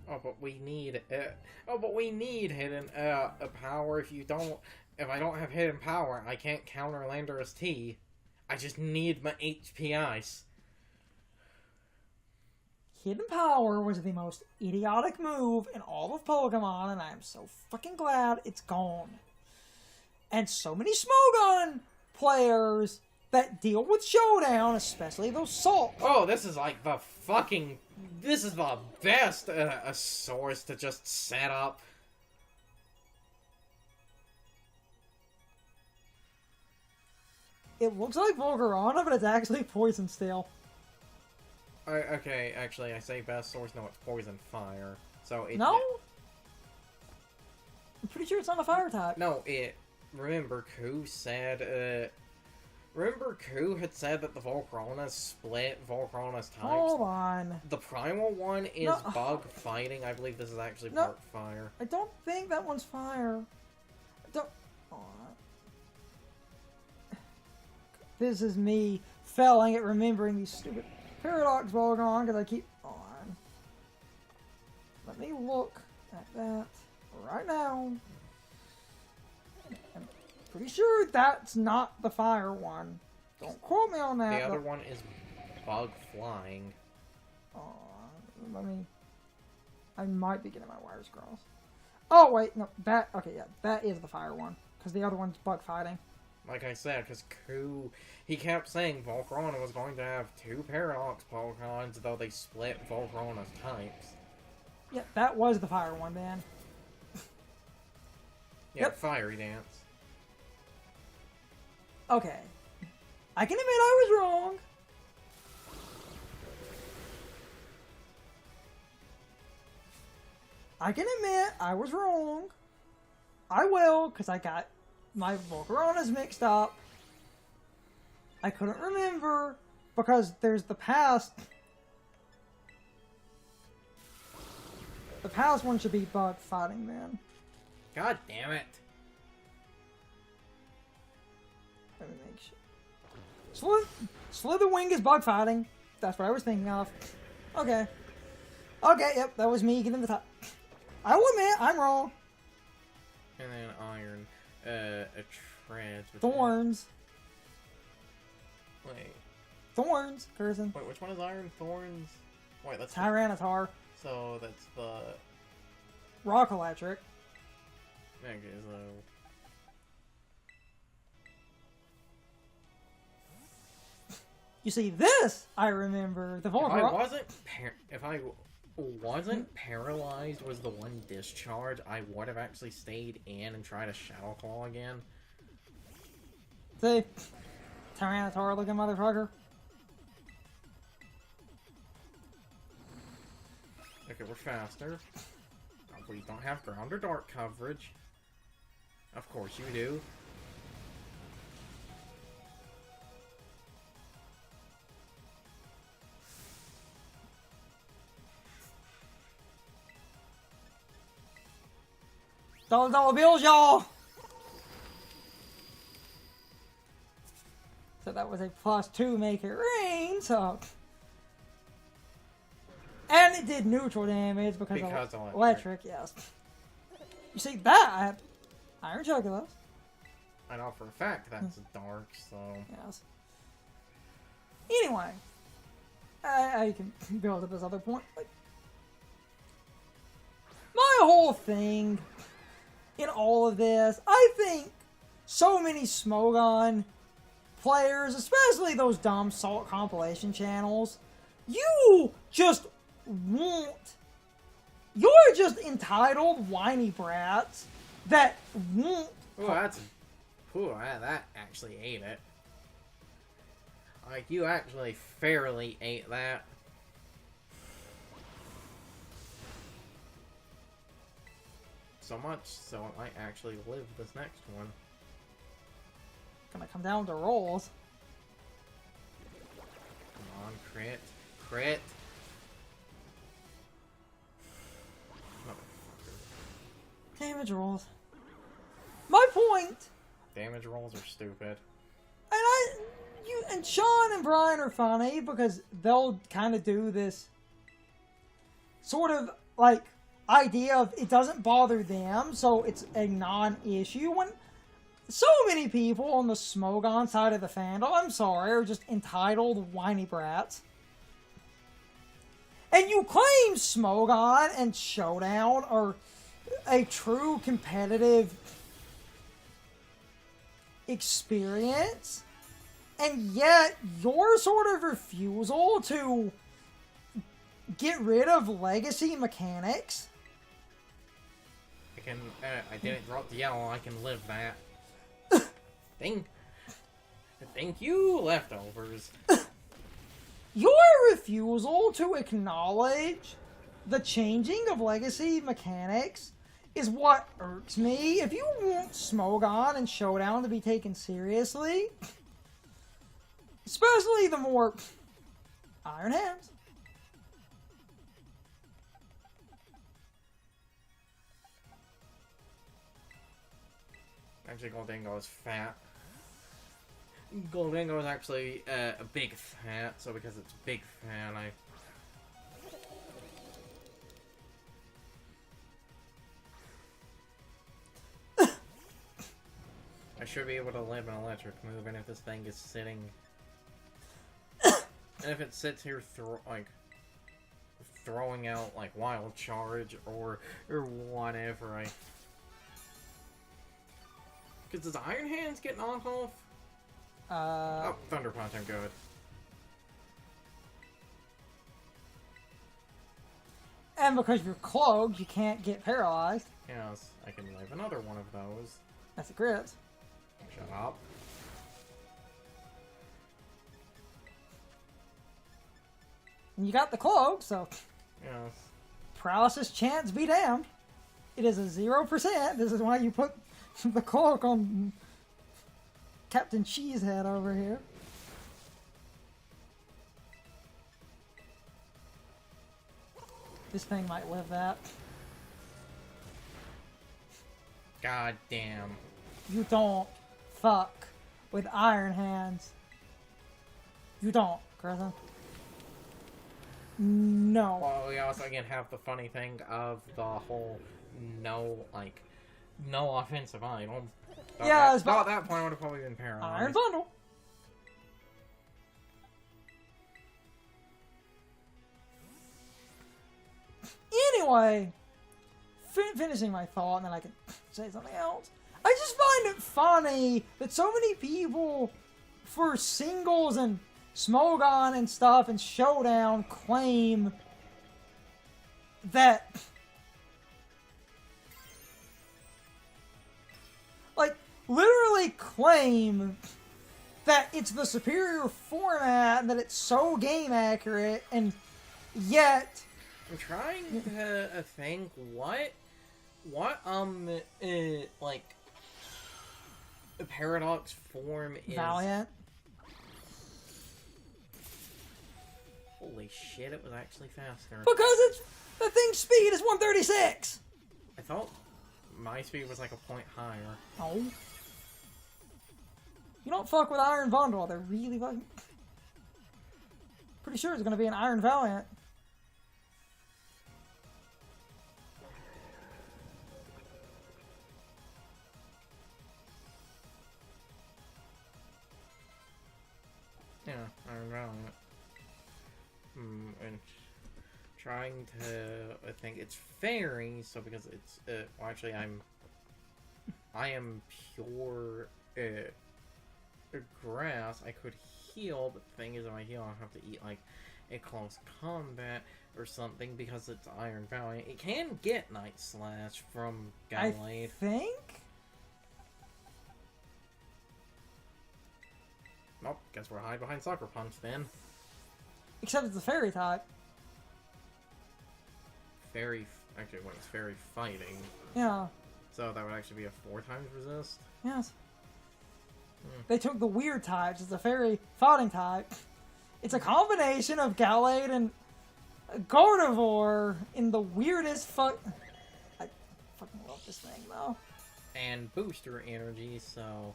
Oh, but we need hidden power. If I don't have hidden power, I can't counter Landorus T. I just need my HP Ice. Hidden Power was the most idiotic move in all of Pokemon, and I am so fucking glad it's gone. And so many Smogon players that deal with Showdown, especially those Salt. Oh, this is like the fucking... This is the best source to just set up. It looks like Volcarona, but it's actually Poison Steel. Okay, actually, I say best source. No, it's Poison Fire. So it... No? I'm pretty sure it's not a fire type. No, remember, Ku said, remember Ku had said that the Volcaronas split Volcarona's types? Hold on. The primal one is bug fighting. I believe this is actually part fire. I don't think that one's fire. This is me failing at remembering these stupid Paradox Volcaron because I keep on. Let me look at that right now. I'm pretty sure that's not the fire one. Don't quote me on that. The other one is bug flying. I might be getting my wires crossed. Oh wait, no, okay, yeah, that is the fire one because the other one's bug fighting. Like I said, because Ku, he kept saying Volcarona was going to have two Paradox Pokemons, though they split Volcarona's types. Yeah, that was the fire one, then. Yeah, yep. Fiery Dance. Okay. I can admit I was wrong. I can admit I was wrong. I will, because I got my Volcaronas mixed up. I couldn't remember, because there's the past. The past one should be bug fighting, man. God damn it. Let me make sure. Slitherwing is bug fighting. That's what I was thinking of. Okay. Okay, yep, that was me getting the top. I will admit, I'm wrong. And then Iron. A Tread. Thorns. Wait. Thorns, Curzon. Wait, which one is Iron? Thorns? Wait, that's... Tyranitar. So, that's the... Rock Electric. Okay, so... You see, this, I remember. The Volcarona... If I wasn't paralyzed was the one discharge, I would have actually stayed in and tried a Shadow Claw again. See? Tyranitar looking motherfucker. Okay, we're faster. We don't have ground or dark coverage. Of course you do. $1 bills, y'all! So that was a +2 make it rain, so... And it did neutral damage because of electric, yes. You see, that I have Iron Chocolate. I know for a fact that's dark, so... Yes. Anyway. I can build up this other point. Like, my whole thing in all of this, I think so many Smogon players, especially those dumb Salt compilation channels, you just want... You're just entitled whiny brats that won't... Ooh, that actually ate it. Like, you actually fairly ate that. So much so it might actually live this next one. Gonna come down to rolls. Come on, crit. Crit! Motherfucker. Damage rolls. My point! Damage rolls are stupid. And Sean and Brian are funny because they'll kind of do this sort of like idea of it doesn't bother them, so it's a non-issue when so many people on the Smogon side of the fandom, I'm sorry, are just entitled whiny brats. And you claim Smogon and Showdown are a true competitive experience, and yet your sort of refusal to get rid of legacy mechanics. I didn't drop the yellow, I can live that. Thank you, leftovers. Your refusal to acknowledge the changing of legacy mechanics is what irks me. If you want Smogon and Showdown to be taken seriously, especially the more Iron Hands, Actually, Goldingo is fat. Goldingo is actually a big fat, so because it's big fat, I should be able to live an electric move, and if this thing is sitting... and if it sits here throwing out, like, Wild Charge or whatever, Because does Iron Hands get knocked off? Oh, Thunder Punch, I'm good. and because you're cloaked, you can't get paralyzed. Yes, I can live another one of those. That's a crit. Shut up. And you got the cloak, so Yes. paralysis chance be damned. It is a 0%. This is why you put the cloak on Captain Cheesehead over here. This thing might live that. God damn. You don't fuck with Iron Hands. You don't, Grayson. No. Well, we also again have the funny thing of the whole no offensive item. Yeah, at that point I would have probably been paralyzed. Iron Bundle. Anyway, finishing my thought, and then I can say something else. I just find it funny that so many people, for singles and Smogon and stuff and Showdown, claim that, like, literally claim that it's the superior format and that it's so game accurate, and yet I'm trying to think what like a paradox form is. Valiant. Holy shit! It was actually faster. Because it's the thing's speed is 136. I thought my speed was like a point higher. Oh. You don't fuck with Iron Bundle. They're really fucking. Pretty sure it's gonna be an Iron Valiant. Yeah, Iron Valiant. And trying to, I think it's fairy, so because it's, well, actually I am pure, grass. I could heal, but the thing is, if I heal, I'll have to eat, like, a close combat or something, because it's Iron Valiant. It can get Night Slash from Gallade. I think? Nope, guess we're hide behind Sucker Punch then. Except it's a fairy type. Fairy, actually, when it's fairy fighting. Yeah. So that would actually be a 4 times resist? Yes. They took the weird types. It's a fairy fighting type. It's a combination of Gallade and Gardevoir in the weirdest I fucking love this thing, though. And booster energy, so...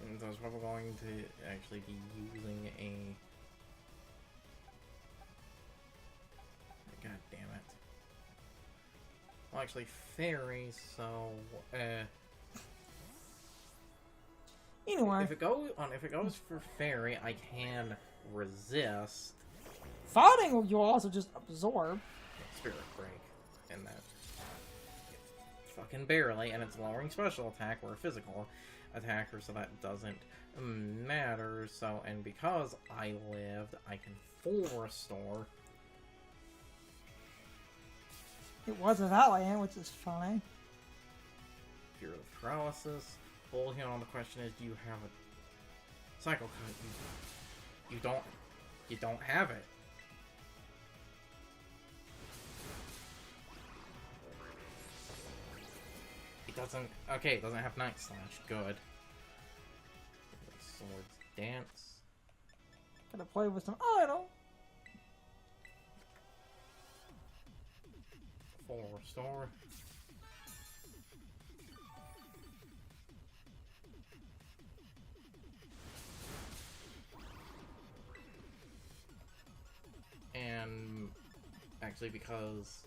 And so I was probably going to actually be using a... Well, actually, fairy, so, Anyway. If it goes for fairy, I can resist. Fighting, you'll also just absorb. Spirit break. And that. Fucking barely, and it's lowering special attack or a physical attacker, so that doesn't matter. So, and because I lived, I can full restore. It was a Valiant, which is fine. Fear of paralysis. Full heal on the question is, do you have a cycle cut? You don't have it. It doesn't have Night Slash. Good. Swords Dance. Gotta play with some idol. Full restore. And actually, because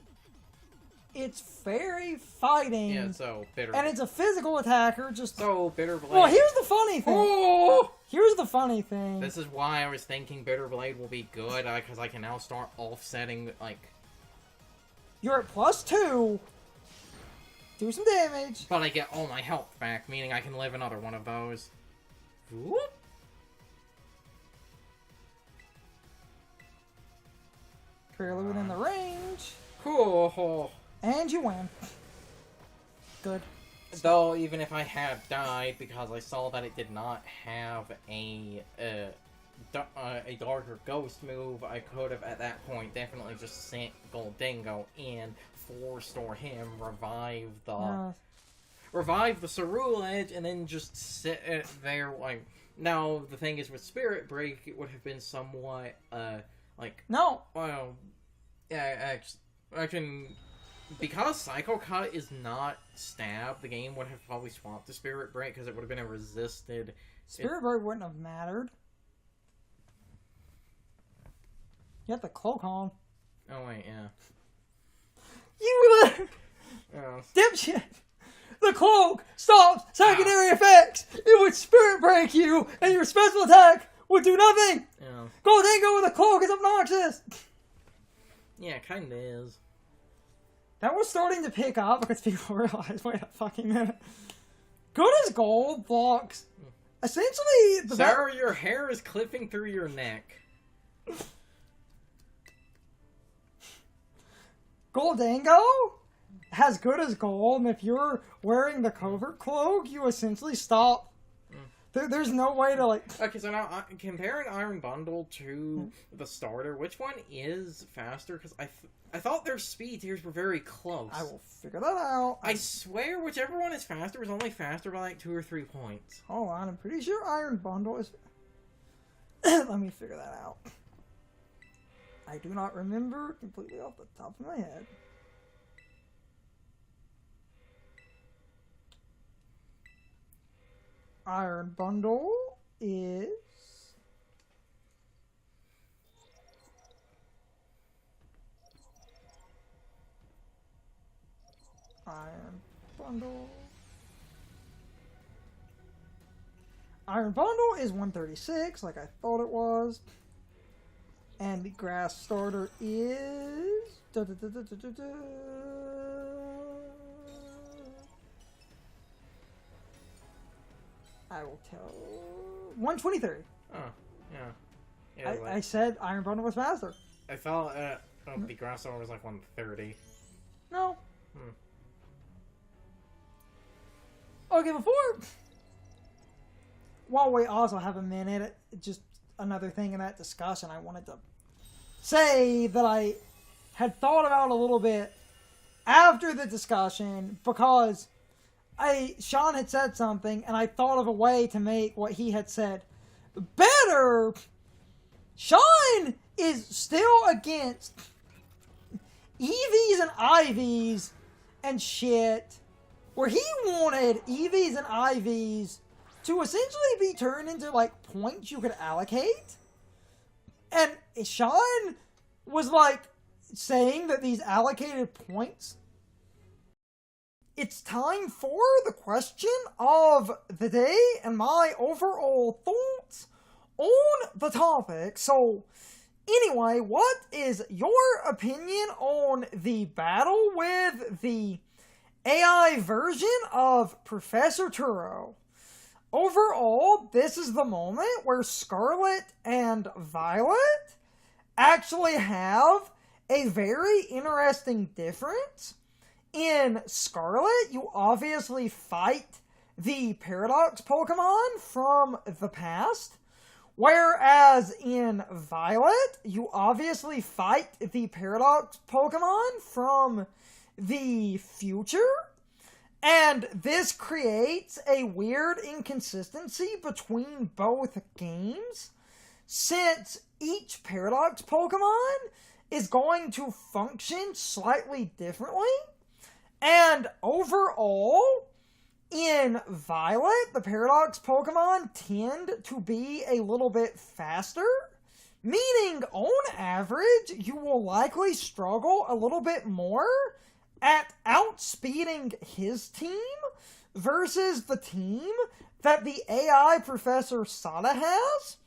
it's fairy fighting. yeah, so bitter. And it's a physical attacker. Just so bitter blade. Well, here's the funny thing. Oh! Here's the funny thing. This is why I was thinking bitter blade will be good, because I can now start offsetting like. You're at +2. Do some damage. But I get all my health back, meaning I can live another one of those. Whoop. Fairly within the range. Cool. And you win. Good. Though, even if I had died, because I saw that it did not have a darker ghost move, I could have, at that point, definitely just sent Goldingo in, full restore him, revive the Cerule Edge, and then just sit there, like... Now, the thing is, with Spirit Break, it would have been somewhat, like... No! Well, yeah, I can... Because Psycho Cut is not stab, the game would have probably swapped to Spirit Break, because it would have been a resisted... Spirit Break wouldn't have mattered. You have the cloak on. Oh, wait, yeah. You dipshit! The cloak stops secondary effects! It would Spirit Break you, and your special attack would do nothing! Yeah. Goldingo with a cloak is obnoxious! Yeah, it kinda is. That was starting to pick up because people realized, wait a fucking minute. Good as Gold blocks. Essentially, Sarah, your hair is clipping through your neck. Goldingo has Good as Gold, and if you're wearing the covert cloak, you essentially stop. There's no way to, like... Okay, so now, comparing Iron Bundle to the starter, which one is faster? Because I thought their speed tiers were very close. I will figure that out. I swear, whichever one is faster is only faster by like 2 or 3 points. Hold on, I'm pretty sure Iron Bundle is... Let me figure that out. I do not remember completely off the top of my head. Iron Bundle is... Iron Bundle... Iron Bundle is 136, like I thought it was. And the grass starter is... I will tell... 123. Oh, yeah. I said Iron Bundle was faster. I thought the grass starter was like 130. No. Okay, before... While we also have a minute, just another thing in that discussion I wanted to say that I had thought about a little bit after the discussion, because Sean had said something and I thought of a way to make what he had said better. Sean is still against EVs and IVs and shit, where he wanted EVs and IVs to essentially be turned into, like, points you could allocate. And Sean was, like, saying that these allocated points it's time for the question of the day and my overall thoughts on the topic. So, anyway, what is your opinion on the battle with the AI version of Professor Turo? Overall, this is the moment where Scarlet and Violet actually have a very interesting difference. In Scarlet, you obviously fight the Paradox Pokemon from the past, whereas in Violet, you obviously fight the Paradox Pokemon from the future. And this creates a weird inconsistency between both games, since each Paradox Pokemon is going to function slightly differently. And overall, in Violet, the Paradox Pokemon tend to be a little bit faster, meaning on average, you will likely struggle a little bit more at outspeeding his team versus the team that the AI Professor Sada has,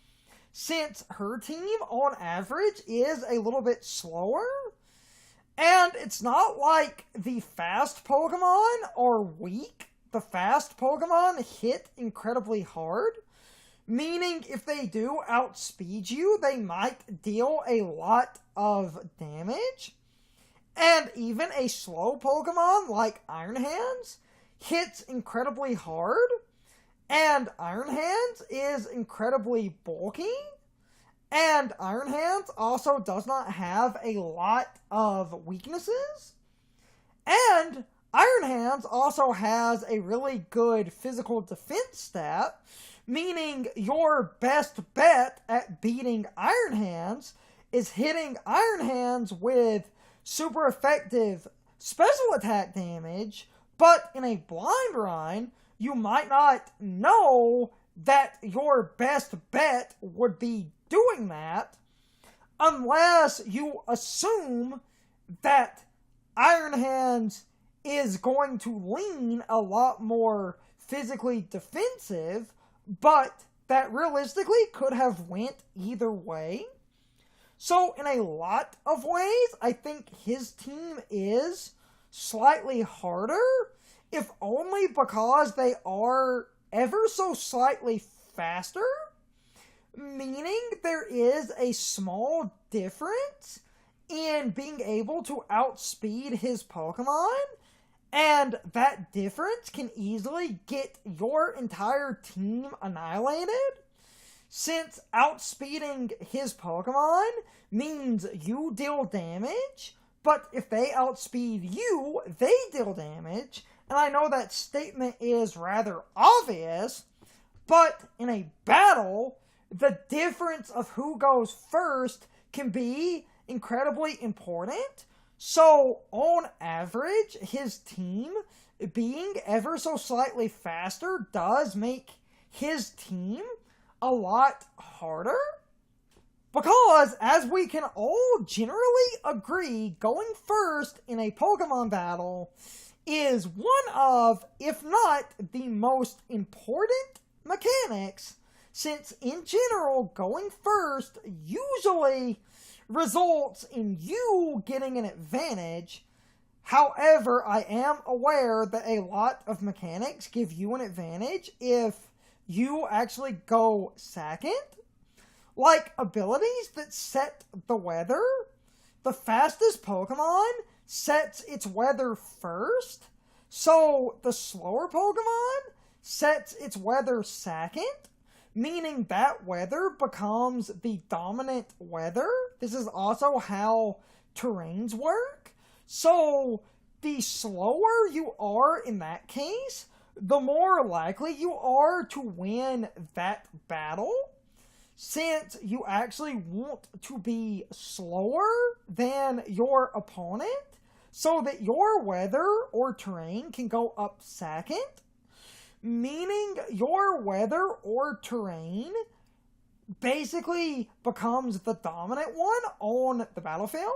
since her team on average is a little bit slower. And it's not like the fast Pokemon are weak. The fast Pokemon hit incredibly hard, meaning if they do outspeed you, they might deal a lot of damage. And even a slow Pokemon like Iron Hands hits incredibly hard, and Iron Hands is incredibly bulky, and Iron Hands also does not have a lot of weaknesses, and Iron Hands also has a really good physical defense stat, meaning your best bet at beating Iron Hands is hitting Iron Hands with super effective special attack damage, but in a blind run, you might not know that your best bet would be doing that unless you assume that Iron Hands is going to lean a lot more physically defensive, but that realistically could have went either way. So, in a lot of ways, I think his team is slightly harder, if only because they are ever so slightly faster, meaning there is a small difference in being able to outspeed his Pokemon, and that difference can easily get your entire team annihilated. Since outspeeding his Pokemon means you deal damage, but if they outspeed you, they deal damage. And I know that statement is rather obvious, but in a battle, the difference of who goes first can be incredibly important. So, on average, his team being ever so slightly faster does make his team a lot harder, because as we can all generally agree, going first in a Pokemon battle is one of, if not the most important mechanics, since in general going first usually results in you getting an advantage. However, I am aware that a lot of mechanics give you an advantage if you actually go second, like abilities that set the weather. The fastest Pokemon sets its weather first, so the slower Pokemon sets its weather second, meaning that weather becomes the dominant weather. This is also how terrains work. So the slower you are in that case, the more likely you are to win that battle, since you actually want to be slower than your opponent so that your weather or terrain can go up second, meaning your weather or terrain basically becomes the dominant one on the battlefield.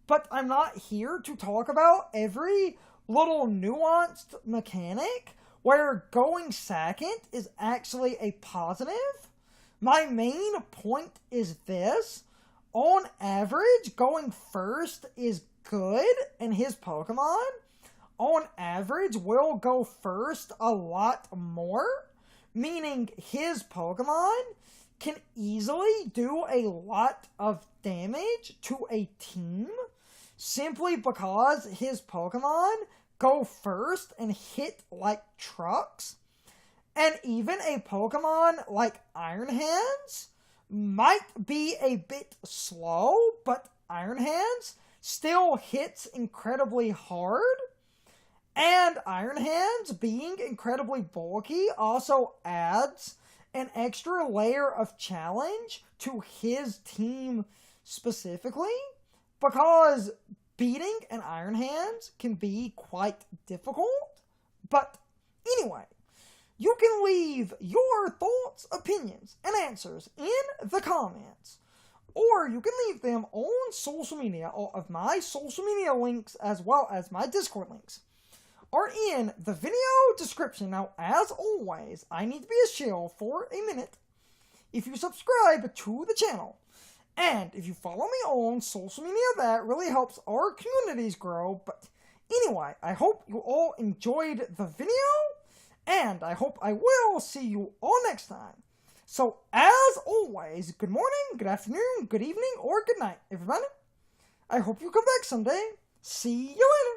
But I'm not here to talk about every little nuanced mechanic where going second is actually a positive. My main point is this. On average, going first is good, and his Pokemon, on average, will go first a lot more, meaning his Pokemon can easily do a lot of damage to a team simply because his Pokemon go first and hit like trucks. And even a Pokemon like Iron Hands might be a bit slow, but Iron Hands still hits incredibly hard. And Iron Hands, being incredibly bulky, also adds an extra layer of challenge to his team specifically, because beating an Iron Hands can be quite difficult. But anyway, you can leave your thoughts, opinions, and answers in the comments. Or you can leave them on social media. All of my social media links, as well as my Discord links, are in the video description. Now, as always, I need to be a shill for a minute. If you subscribe to the channel, and if you follow me on social media, that really helps our communities grow. But anyway, I hope you all enjoyed the video, and I hope I will see you all next time. So, as always, good morning, good afternoon, good evening, or good night, everybody. I hope you come back someday. See you later.